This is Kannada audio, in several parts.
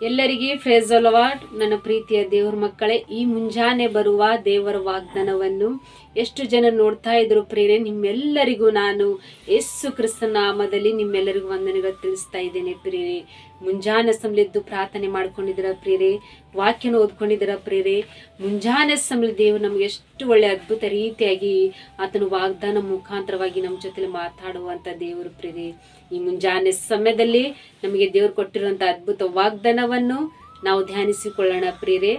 ಎಲ್ಲರಿಗೆ ಫ್ರೇಸ್ ಲಾರ್ಡ್. ನನ್ನ ಪ್ರೀತಿಯ ದೇವರ ಮಕ್ಕಳೇ, ಈ ಮುಂಜಾನೆ ಬರುವ ದೇವರ ವಾಗ್ದಾನವನ್ನು ಎಷ್ಟು ಜನ ನೋಡ್ತಾ ಇದ್ರು ಪ್ರೇರೆ, ನಿಮ್ಮೆಲ್ಲರಿಗೂ ನಾನು ಯೇಸು ಕ್ರಿಸ್ತನ ನಾಮದಲ್ಲಿ ನಿಮ್ಮೆಲ್ಲರಿಗೂ ವಂದನೆಗಳು ತಿಳಿಸ್ತಾ ಇದ್ದೇನೆ ಪ್ರೇರೆ. ಮುಂಜಾನೆ ಸಮಲೆದ್ದು ಪ್ರಾರ್ಥನೆ ಮಾಡ್ಕೊಂಡಿದ್ದೀರ ಪ್ರೇರೆ, ವಾಕ್ಯನ ಓದ್ಕೊಂಡಿದ್ದೀರ ಪ್ರೇರೆ. ಮುಂಜಾನೆ ಸಮಯ ದೇವರು ನಮ್ಗೆ ಎಷ್ಟು ಒಳ್ಳೆ ಅದ್ಭುತ ರೀತಿಯಾಗಿ ಆತನ ವಾಗ್ದಾನ ಮುಖಾಂತರವಾಗಿ ನಮ್ಮ ಜೊತೆಲಿ ಮಾತಾಡುವಂತ ದೇವರು ಪ್ರೇರೆ. ಈ ಮುಂಜಾನೆ ಸಮಯದಲ್ಲಿ ನಮಗೆ ದೇವರು ಕೊಟ್ಟಿರುವಂತ ಅದ್ಭುತ ವಾಗ್ದಾನವನ್ನು ನಾವು ಧ್ಯಾನಿಸಿಕೊಳ್ಳೋಣ ಪ್ರೇರೆ.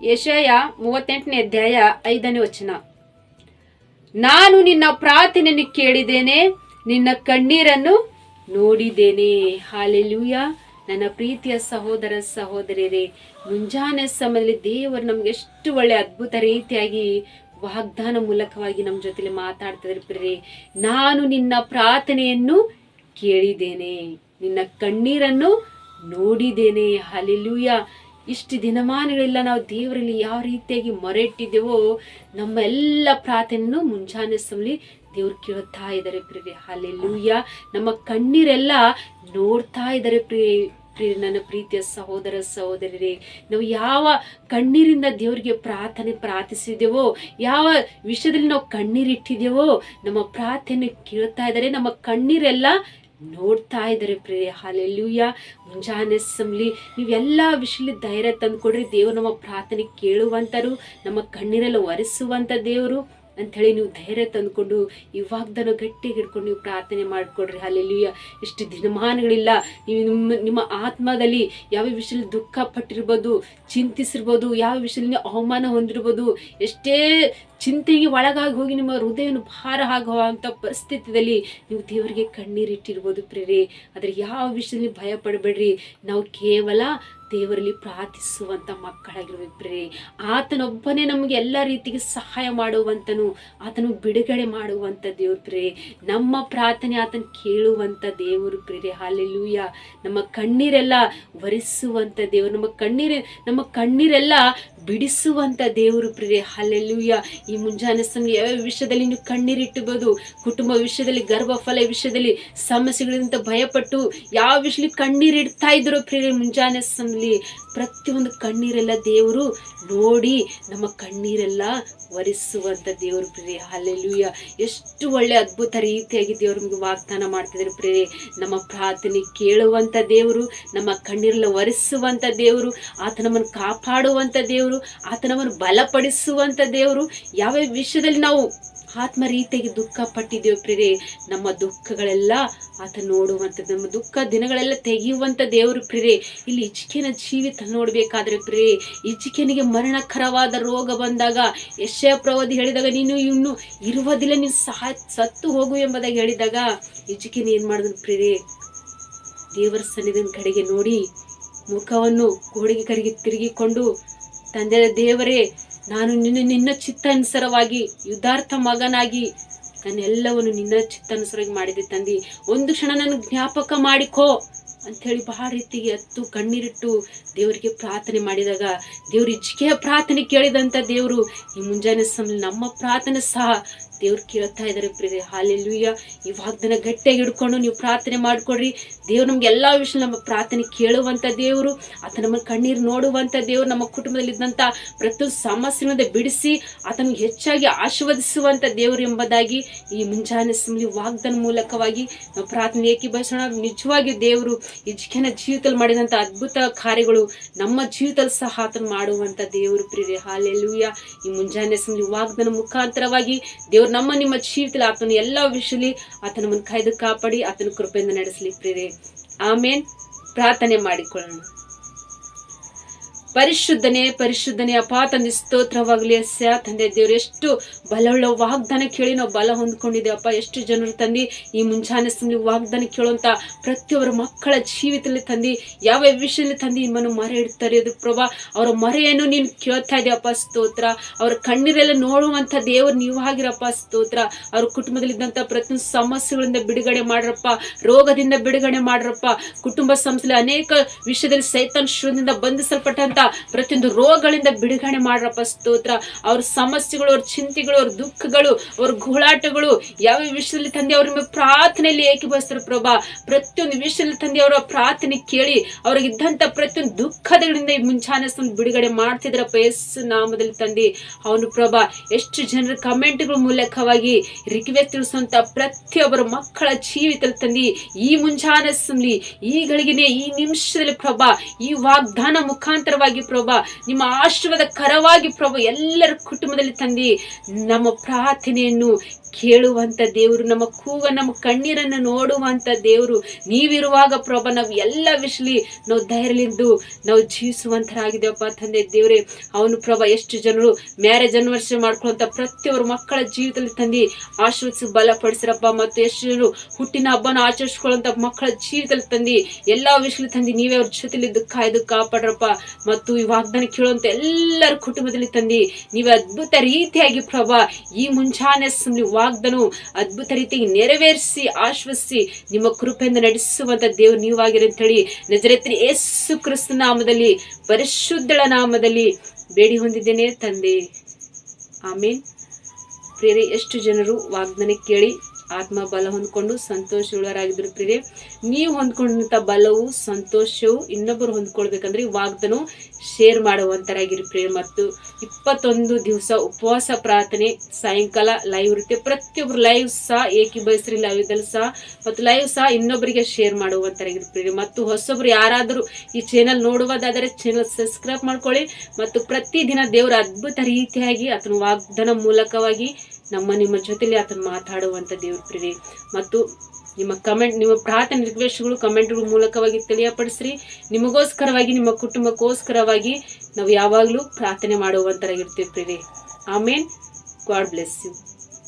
ಯೆಶಾಯ 38ನೇ ಅಧ್ಯಾಯ 5ನೇ ವಚನ. ನಾನು ನಿನ್ನ ಪ್ರಾರ್ಥನೆಯನ್ನು ಕೇಳಿದ್ದೇನೆ, ನಿನ್ನ ಕಣ್ಣೀರನ್ನು ನೋಡಿದ್ದೇನೆ. ಹಾಲೆಲೂಯ. ನನ್ನ ಪ್ರೀತಿಯ ಸಹೋದರ ಸಹೋದರಿಯರೇ, ಮುಂಜಾನೆ ಸಮಯದಲ್ಲಿ ದೇವರು ನಮ್ಗೆ ಎಷ್ಟು ಒಳ್ಳೆ ಅದ್ಭುತ ರೀತಿಯಾಗಿ ವಾಗ್ದಾನ ಮೂಲಕವಾಗಿ ನಮ್ಮ ಜೊತೆಲಿ ಮಾತಾಡ್ತಿದ್ದಾರೆ ಪ್ರೇರೆ. ನಾನು ನಿನ್ನ ಪ್ರಾರ್ಥನೆಯನ್ನು ಕೇಳಿದ್ದೇನೆ, ನಿನ್ನ ಕಣ್ಣೀರನ್ನು ನೋಡಿದ್ದೇನೆ. ಹಾಲೆಲೂಯ. ಇಷ್ಟು ದಿನಮಾನಗಳೆಲ್ಲ ನಾವು ದೇವರಲ್ಲಿ ಯಾವ ರೀತಿಯಾಗಿ ಮೊರೆ ಇಟ್ಟಿದ್ದೇವೋ ನಮ್ಮ ಎಲ್ಲ ಪ್ರಾರ್ಥನೆಯನ್ನು ಮುಂಜಾನೆ ಸಮಯ ದೇವ್ರು ಕೇಳ್ತಾ ಇದ್ದಾರೆ ಪ್ರಿಯರೇ. ಹಾಲೆಲೂಯ. ನಮ್ಮ ಕಣ್ಣೀರೆಲ್ಲ ನೋಡ್ತಾ ಇದ್ದಾರೆ ಪ್ರಿಯ ನನ್ನ ಪ್ರೀತಿಯ ಸಹೋದರ ಸಹೋದರರೇ. ನಾವು ಯಾವ ಕಣ್ಣೀರಿಂದ ದೇವರಿಗೆ ಪ್ರಾರ್ಥಿಸಿದೆವೋ, ಯಾವ ವಿಷಯದಲ್ಲಿ ನಾವು ಕಣ್ಣೀರಿಟ್ಟಿದ್ದೇವೋ ನಮ್ಮ ಪ್ರಾರ್ಥನೆ ಕೇಳ್ತಾ ಇದ್ದಾರೆ, ನಮ್ಮ ಕಣ್ಣೀರೆಲ್ಲ ನೋಡ್ತಾ ಇದ್ದಾರೆ ಪ್ರಿಯ. ಹಾಲೆಲೂಯ. ಮುಂಜಾನೆ ಸಮಲಿ ನೀವೆಲ್ಲ ವಿಷಯದಲ್ಲಿ ಧೈರ್ಯ ತಂದುಕೊಡ್ರಿ. ದೇವರು ನಮ್ಮ ಪ್ರಾರ್ಥನೆ ಕೇಳುವಂತರು, ನಮ್ಮ ಕಣ್ಣೀರೆಲ್ಲ ಒರೆಸುವಂತ ದೇವರು ಅಂಥೇಳಿ ನೀವು ಧೈರ್ಯ ತಂದುಕೊಂಡು ಈ ವಾಗ್ದಾನ ಗಟ್ಟಿಗೆ ಹಿಡ್ಕೊಂಡು ನೀವು ಪ್ರಾರ್ಥನೆ ಮಾಡಿಕೊಡ್ರಿ. ಹಾಲೆಲೂಯ. ಎಷ್ಟು ದಿನಮಾನಗಳಿಲ್ಲ ನೀವು ನಿಮ್ಮ ಆತ್ಮದಲ್ಲಿ ಯಾವ ವಿಷಯದಲ್ಲಿ ದುಃಖ ಪಟ್ಟಿರ್ಬೋದು, ಚಿಂತಿಸಿರ್ಬೋದು, ಯಾವ ವಿಷಯದಲ್ಲಿ ನೀವು ಅವಮಾನ ಹೊಂದಿರ್ಬೋದು, ಎಷ್ಟೇ ಚಿಂತೆಗೆ ಒಳಗಾಗಿ ಹೋಗಿ ನಿಮ್ಮ ಹೃದಯವನ್ನು ಭಾರ ಆಗುವಂಥ ಪರಿಸ್ಥಿತಿಯಲ್ಲಿ ನೀವು ದೇವರಿಗೆ ಕಣ್ಣೀರಿಟ್ಟಿರ್ಬೋದು ಪ್ರೇರೆ. ಆದರೆ ಯಾವ ವಿಷಯದಲ್ಲಿ ಭಯ ಪಡಬೇಡ್ರಿ. ನಾವು ಕೇವಲ ದೇವರಲ್ಲಿ ಪ್ರಾರ್ಥಿಸುವಂಥ ಮಕ್ಕಳಾಗಿರ್ಬೇಕು ಪ್ರೇರೆ. ಆತನೊಬ್ಬನೇ ನಮಗೆ ಎಲ್ಲ ರೀತಿಗೆ ಸಹಾಯ ಮಾಡುವಂತನು, ಆತನು ಬಿಡುಗಡೆ ಮಾಡುವಂಥ ದೇವ್ರು ಪ್ರೇರೆ. ನಮ್ಮ ಪ್ರಾರ್ಥನೆ ಆತನ ಕೇಳುವಂಥ ದೇವರು ಪ್ರೇರೆ. ಹಾಲೆಲೂಯ. ನಮ್ಮ ಕಣ್ಣೀರೆಲ್ಲ ಒರೆಸುವಂಥ ದೇವರು, ನಮ್ಮ ಕಣ್ಣೀರೆಲ್ಲ ಬಿಡಿಸುವಂಥ ದೇವರು ಪ್ರೇರೆ. ಹಾಲೆಲೂಯ. ಈ ಮುಂಜಾನೆ ಸಮಯ ಯಾವ ವಿಷಯದಲ್ಲಿ ನೀವು ಕಣ್ಣೀರಿಟ್ಟಬಹುದು, ಕುಟುಂಬ ವಿಷಯದಲ್ಲಿ, ಗರ್ಭಫಲ ವಿಷಯದಲ್ಲಿ, ಸಮಸ್ಯೆಗಳಿಂದ ಭಯಪಟ್ಟು ಯಾವ ವಿಷಯದಲ್ಲಿ ಕಣ್ಣೀರಿಡ್ತಾ ಇದ್ರು ಪ್ರೇರೆ, ಮುಂಜಾನೆ ಸಮಯ ಪ್ರತಿಯೊಂದು ಕಣ್ಣೀರೆಲ್ಲ ದೇವರು ನೋಡಿ ನಮ್ಮ ಕಣ್ಣೀರೆಲ್ಲ ಒರೆಸುವಂತ ದೇವರು ಪ್ರೇರೆ. ಹಾಲೆಲೂಯ. ಎಷ್ಟು ಒಳ್ಳೆ ಅದ್ಭುತ ರೀತಿಯಾಗಿ ದೇವರು ನಮಗೆ ವಾಗ್ದಾನ ಮಾಡ್ತಿದ್ದಾರೆ ಪ್ರೇರೆ. ನಮ್ಮ ಪ್ರಾರ್ಥನೆ ಕೇಳುವಂತ ದೇವರು, ನಮ್ಮ ಕಣ್ಣೀರೆಲ್ಲ ಒರೆಸುವಂತ ದೇವರು, ಆತ ನಮ್ಮನ್ನು ಕಾಪಾಡುವಂತ ದೇವರು, ಆತ ನಮ್ಮನ್ನು ಬಲಪಡಿಸುವಂತ ದೇವರು. ಯಾವ ವಿಷಯದಲ್ಲಿ ನಾವು ಆತ್ಮ ರೀತಿಯಾಗಿ ದುಃಖ ಪಟ್ಟಿದ್ದೇವೆ ಪ್ರೇರೆ, ನಮ್ಮ ದುಃಖಗಳೆಲ್ಲ ಆತ ನೋಡುವಂಥದ್ದು, ನಮ್ಮ ದುಃಖ ದಿನಗಳೆಲ್ಲ ತೆಗೆಯುವಂಥ ದೇವರು ಪ್ರೇರೆ. ಇಲ್ಲಿ ಹಿಜ್ಕೀಯನ ಜೀವಿತ ನೋಡ್ಬೇಕಾದ್ರೆ ಪ್ರೇರೆ, ಹಿಜ್ಕೀಯನಿಗೆ ಮರಣಕರವಾದ ರೋಗ ಬಂದಾಗ ಯೆಶಾಯ ಪ್ರವಾದಿ ಹೇಳಿದಾಗ ನೀನು ಇನ್ನು ಇರುವುದಿಲ್ಲ, ನೀನು ಸತ್ತು ಹೋಗು ಎಂಬುದಾಗಿ ಹೇಳಿದಾಗ ಹಿಜ್ಕೀಯನ ಏನ್ ಮಾಡಿದನು ಪ್ರೇರೆ, ದೇವರ ಸನ್ನಿಧಿನ ಕಡೆಗೆ ನೋಡಿ ಮುಖವನ್ನು ಗೋಡೆಗೆ ಕಡೆಗೆ ತಿರುಗಿಕೊಂಡು, ತಂದೆಯ ದೇವರೇ, ನಾನು ನಿನ್ನ ಚಿತ್ತಾನುಸಾರವಾಗಿ ಯುದ್ಧಾರ್ಥ ಮಗನಾಗಿ ನಾನೆಲ್ಲವನ್ನು ನಿನ್ನ ಚಿತ್ತಾನುಸಾರವಾಗಿ ಮಾಡಿದೆ ತಂದೆ, ಒಂದು ಕ್ಷಣ ನನ್ನ ಜ್ಞಾಪಕ ಮಾಡಿಕೋ ಅಂಥೇಳಿ ಬಹಳ ರೀತಿಗೆ ಹತ್ತು ಕಣ್ಣೀರಿಟ್ಟು ದೇವರಿಗೆ ಪ್ರಾರ್ಥನೆ ಮಾಡಿದಾಗ ದೇವ್ರ ಹಿಜ್ಕೀಯ ಪ್ರಾರ್ಥನೆ ಕೇಳಿದಂಥ ದೇವರು ಈ ಮುಂಜಾನೆ ಸಮಯ ನಮ್ಮ ಪ್ರಾರ್ಥನೆ ಸಹ ದೇವ್ರು ಕೇಳ್ತಾ ಇದ್ದಾರೆ ಪ್ರೇರೆ. ಹಾಲೆಲೂಯ. ಈ ವಾಗ್ದಾನ ಗಟ್ಟಿಯಾಗಿ ಹಿಡ್ಕೊಂಡು ನೀವು ಪ್ರಾರ್ಥನೆ ಮಾಡ್ಕೊಡ್ರಿ. ದೇವ್ರು ನಮ್ಗೆ ಎಲ್ಲಾ ವಿಷಯ ನಮ್ಮ ಪ್ರಾರ್ಥನೆ ಕೇಳುವಂತ ದೇವರು, ಆತ ನಮ್ಮ ಕಣ್ಣೀರು ನೋಡುವಂತ ದೇವರು, ನಮ್ಮ ಕುಟುಂಬದಲ್ಲಿ ಇದ್ದಂತ ಪ್ರತಿಯೊಂದು ಸಮಸ್ಯೆಗಳಿಂದ ಬಿಡಿಸಿ ಆತನಿಗೆ ಹೆಚ್ಚಾಗಿ ಆಶೀರ್ವದಿಸುವಂತ ದೇವರು ಎಂಬುದಾಗಿ ಈ ಮುಂಜಾನೆ ಸಮಯ ವಾಗ್ದಾನ ಮೂಲಕವಾಗಿ ನಾವು ಪ್ರಾರ್ಥನೆ ಏಕೀಭವಿಸೋಣ. ನಿಜವಾಗಿ ದೇವರು ಹಿಜ್ಕೀಯನ ಜೀವಿತದಲ್ಲಿ ಮಾಡಿದಂತ ಅದ್ಭುತ ಕಾರ್ಯಗಳು ನಮ್ಮ ಜೀವಿತದಲ್ಲಿ ಸಹ ಆತನ ಮಾಡುವಂತ ದೇವರು ಪ್ರೇರೆ. ಹಾಲೆಲೂಯ. ಈ ಮುಂಜಾನೆ ಸಮಯ ವಾಗ್ದಾನ ಮುಖಾಂತರವಾಗಿ ದೇವರು ನಿಮ್ಮ ಜೀವಿತದಲ್ಲಿ ಆತನ ಎಲ್ಲಾ ವಿಷಯದಲ್ಲಿ ಆತ ನಮ್ಮನ್ನು ಕಾಯ್ದು ಕಾಪಾಡಿ ಆತನ ಕೃಪೆಯಿಂದ ನಡೆಸಲಿ ಪ್ರೇರೆ. ಆಮೇನ್. ಪ್ರಾರ್ಥನೆ ಮಾಡಿಕೊಳ್ಳೋಣ. ಪರಿಶುದ್ಧನೇ ಅಪ್ಪ ತಂದೆ, ಸ್ತೋತ್ರವಾಗಲಿ ಅಸ್ಯ ತಂದೆ ದೇವರು. ಎಷ್ಟು ಬಲವುಳ್ಳ ವಾಗ್ದಾನ ಕೇಳಿ ನಾವು ಬಲ ಹೊಂದ್ಕೊಂಡಿದ್ದೇವಪ್ಪ. ಎಷ್ಟು ಜನರು ತಂದೆ ಈ ಮುಂಜಾನೆ ಸಮಯ ವಾಗ್ದಾನ ಕೇಳುವಂತ ಪ್ರತಿಯೊಬ್ಬರ ಮಕ್ಕಳ ಜೀವಿತದಲ್ಲಿ ತಂದೆ ಯಾವ ವಿಷಯದಲ್ಲಿ ತಂದೆ ನಿಮ್ಮನ್ನು ಮರೆ ಇಡ್ತಾರೆ ಅದು ಪ್ರಭಾ, ಅವರ ಮರೆಯನ್ನು ನೀನು ಕೇಳ್ತಾ ಇದೆಯಪ್ಪ. ಸ್ತೋತ್ರ. ಅವರ ಕಣ್ಣೀರೆಲ್ಲ ನೋಡುವಂತ ದೇವರು ನೀವಾಗಿರಪ್ಪ. ಸ್ತೋತ್ರ. ಅವ್ರ ಕುಟುಂಬದಲ್ಲಿದ್ದಂಥ ಪ್ರತಿಯೊಂದು ಸಮಸ್ಯೆಗಳಿಂದ ಬಿಡುಗಡೆ ಮಾಡ್ರಪ್ಪ, ರೋಗದಿಂದ ಬಿಡುಗಡೆ ಮಾಡ್ರಪ್ಪ. ಕುಟುಂಬ ಸಂಸ್ಥೆ ಅನೇಕ ವಿಷಯದಲ್ಲಿ ಸೈತಾನ್ ಶುದ್ಧದಿಂದ ಬಂಧಿಸಲ್ಪಟ್ಟಂತ ಪ್ರತಿಯೊಂದು ರೋಗಗಳಿಂದ ಬಿಡುಗಡೆ ಮಾಡ್ರಪ್ಪ. ಸ್ತೋತ್ರ. ಅವ್ರ ಸಮಸ್ಯೆಗಳು, ಅವ್ರ ಚಿಂತೆಗಳು, ಅವ್ರ ದುಃಖಗಳು, ಅವ್ರ ಗೋಳಾಟಗಳು ಯಾವ ವಿಷಯದಲ್ಲಿ ತಂದೆ ಅವ್ರ ಮೇಲೆ ಪ್ರಾರ್ಥನೆಯಲ್ಲಿ ಏಕೀಭವಿಸ್ತಾರೆ ಪ್ರಭಾ. ಪ್ರತಿಯೊಂದು ವಿಷಯದಲ್ಲಿ ತಂದೆ ಅವರ ಪ್ರಾರ್ಥನೆ ಕೇಳಿ ಅವ್ರಿಗಿದ್ದಂತ ಪ್ರತಿಯೊಂದು ದುಃಖಗಳಿಂದ ಈ ಮುಂಚಾನೆ ಬಿಡುಗಡೆ ಮಾಡ್ತಿದ್ರಪ್ಪ ಯೇಸು ನಾಮದಲ್ಲಿ ತಂದೆ. ಅವನು ಪ್ರಭಾ ಎಷ್ಟು ಜನರ ಕಮೆಂಟ್ಗಳ ಮೂಲಕವಾಗಿ ರಿಕ್ವೆಸ್ಟ್ ತಿಳಿಸುವಂತ ಪ್ರತಿಯೊಬ್ಬರ ಮಕ್ಕಳ ಜೀವಿತದಲ್ಲಿ ತಂದಿ ಈ ಮುಂಚಾನೆ ಈ ಗಳಿಗೆನೆ ಈ ನಿಮಿಷದಲ್ಲಿ ಪ್ರಭಾ ಈ ವಾಗ್ದಾನ ಮುಖಾಂತರವಾಗಿ ಪ್ರಭಾ ನಿಮ್ಮ ಆಶೀರ್ವಾದ ಕರವಾಗಿ ಪ್ರಭಾ ಎಲ್ಲರ ಕುಟುಂಬದಲ್ಲಿ ತಂದಿ ನಮ್ಮ ಪ್ರಾರ್ಥನೆಯನ್ನು ಕೇಳುವಂತ ದೇವರು, ನಮ್ಮ ಕೂಗ ನಮ್ಮ ಕಣ್ಣೀರನ್ನು ನೋಡುವಂತ ದೇವರು ನೀವಿರುವಾಗ ಪ್ರಭಾ ನಾವು ಎಲ್ಲ ವಿಷಯಲಿ ನಾವು ಧೈರ್ಯಲಿದ್ದು ನಾವು ಜೀವಿಸುವಂತರಾಗಿದ್ದೇವಪ್ಪ ತಂದೆ ದೇವರೇ. ಅವನು ಪ್ರಭಾ ಎಷ್ಟು ಜನರು ಮ್ಯಾರೇಜ್ ಅನಿವರ್ಸರಿ ಮಾಡ್ಕೊಳ್ಳುವಂತ ಪ್ರತಿಯೊಬ್ಬರು ಮಕ್ಕಳ ಜೀವಿತದಲ್ಲಿ ತಂದು ಆಶೀರ್ವದಿಸಿ ಬಲಪಡಿಸಿರಪ್ಪ. ಮತ್ತು ಎಷ್ಟು ಜನರು ಹುಟ್ಟಿನ ಹಬ್ಬನ ಆಚರಿಸ್ಕೊಳ್ಳುವಂತ ಮಕ್ಕಳ ಜೀವಿತದಲ್ಲಿ ತಂದು ಎಲ್ಲಾ ವಿಷಯದಲ್ಲಿ ತಂದು ನೀವೇ ಅವ್ರ ಜೊತೆಲಿದ್ದು ಕಾಯ್ದು ಕಾಪಾಡ್ರಪ್ಪ. ಮತ್ತು ಈ ವಾಗ್ದಾನ ಕೇಳುವಂತ ಎಲ್ಲರ ಕುಟುಂಬದಲ್ಲಿ ತಂದು ನೀವೇ ಅದ್ಭುತ ರೀತಿಯಾಗಿ ಪ್ರಭಾ ಈ ಮುಂಚಾನೆ ವಾಗ್ದಾನ ಅದ್ಭುತ ರೀತಿಯಾಗಿ ನೆರವೇರಿಸಿ ಆಶ್ವಸಿಸಿ ನಿಮ್ಮ ಕೃಪೆಯಿಂದ ನಡೆಸುವಂತ ದೇವರು ನೀವಾಗಿರಿ ಅಂತ ಹೇಳಿ ನಜರೇತಿನ ಯೇಸು ಕ್ರಿಸ್ತ ನಾಮದಲ್ಲಿ ಪರಿಶುದ್ಧಳ ನಾಮದಲ್ಲಿ ಬೇಡಿ ಹೊಂದಿದ್ದೇನೆ ತಂದೆ, ಆಮೇನ್. ಪ್ರಿಯರೇ, ಎಷ್ಟು ಜನರು ವಾಗ್ದಾನ ಕೇಳಿ ಆತ್ಮ ಬಲ ಹೊಂದ್ಕೊಂಡು ಸಂತೋಷವುಳ್ಳರಾಗಿದ್ರು ಪ್ರಿಯರೇ. ನೀವು ಹೊಂದ್ಕೊಂಡಂತ ಬಲವು ಸಂತೋಷವು ಇನ್ನೊಬ್ಬರು ಹೊಂದ್ಕೊಳ್ಬೇಕಂದ್ರೆ ಈ ವಾಗ್ದಾನ ಶೇರ್ ಮಾಡುವಂತರಾಗಿರಿ ಪ್ರಿಯರೇ. ಮತ್ತು 21 ದಿವಸ ಉಪವಾಸ ಪ್ರಾರ್ಥನೆ ಸಾಯಂಕಾಲ ಲೈವ್ ಇರುತ್ತೆ. ಪ್ರತಿಯೊಬ್ರು ಲೈವ್ ಸಹ ಏಕೀಭವಿಸ್ರಿ, ಲೈವ್ ಇದ್ದಲ್ಲಿ ಸಹ ಮತ್ತು ಲೈವ್ ಸಹ ಇನ್ನೊಬ್ಬರಿಗೆ ಶೇರ್ ಮಾಡುವಂತರಾಗಿರಿ ಪ್ರಿಯರೇ. ಮತ್ತು ಹೊಸೊಬ್ರು ಯಾರಾದರೂ ಈ ಚಾನೆಲ್ ನೋಡುವುದಾದರೆ ಚಾನೆಲ್ ಸಬ್ಸ್ಕ್ರೈಬ್ ಮಾಡ್ಕೊಳ್ಳಿ. ಮತ್ತು ಪ್ರತಿದಿನ ದೇವರ ಅದ್ಭುತ ರೀತಿಯಾಗಿ ಆತನ ವಾಗ್ದಾನ ಮೂಲಕವಾಗಿ ನಿಮ್ಮ ಜೊತೆಲಿ ಆತನ ಮಾತಾಡುವಂತ ದೇವ್ರ ಪ್ರಿಯರೇ. ಮತ್ತು ನಿಮ್ಮ ನಿಮ್ಮ ಪ್ರಾರ್ಥನೆ ರಿಕ್ವೆಸ್ಟ್ಗಳು ಕಮೆಂಟ್ಗಳ ಮೂಲಕವಾಗಿ ತಿಳಿಯಪಡಿಸ್ರಿ. ನಿಮಗೋಸ್ಕರವಾಗಿ ನಿಮ್ಮ ಕುಟುಂಬಕ್ಕೋಸ್ಕರವಾಗಿ ನಾವು ಯಾವಾಗಲೂ ಪ್ರಾರ್ಥನೆ ಮಾಡುವಂತರಾಗಿರ್ತೀವಿ ಪ್ರಿಯರೇ. ಆಮೇನ್. God bless you.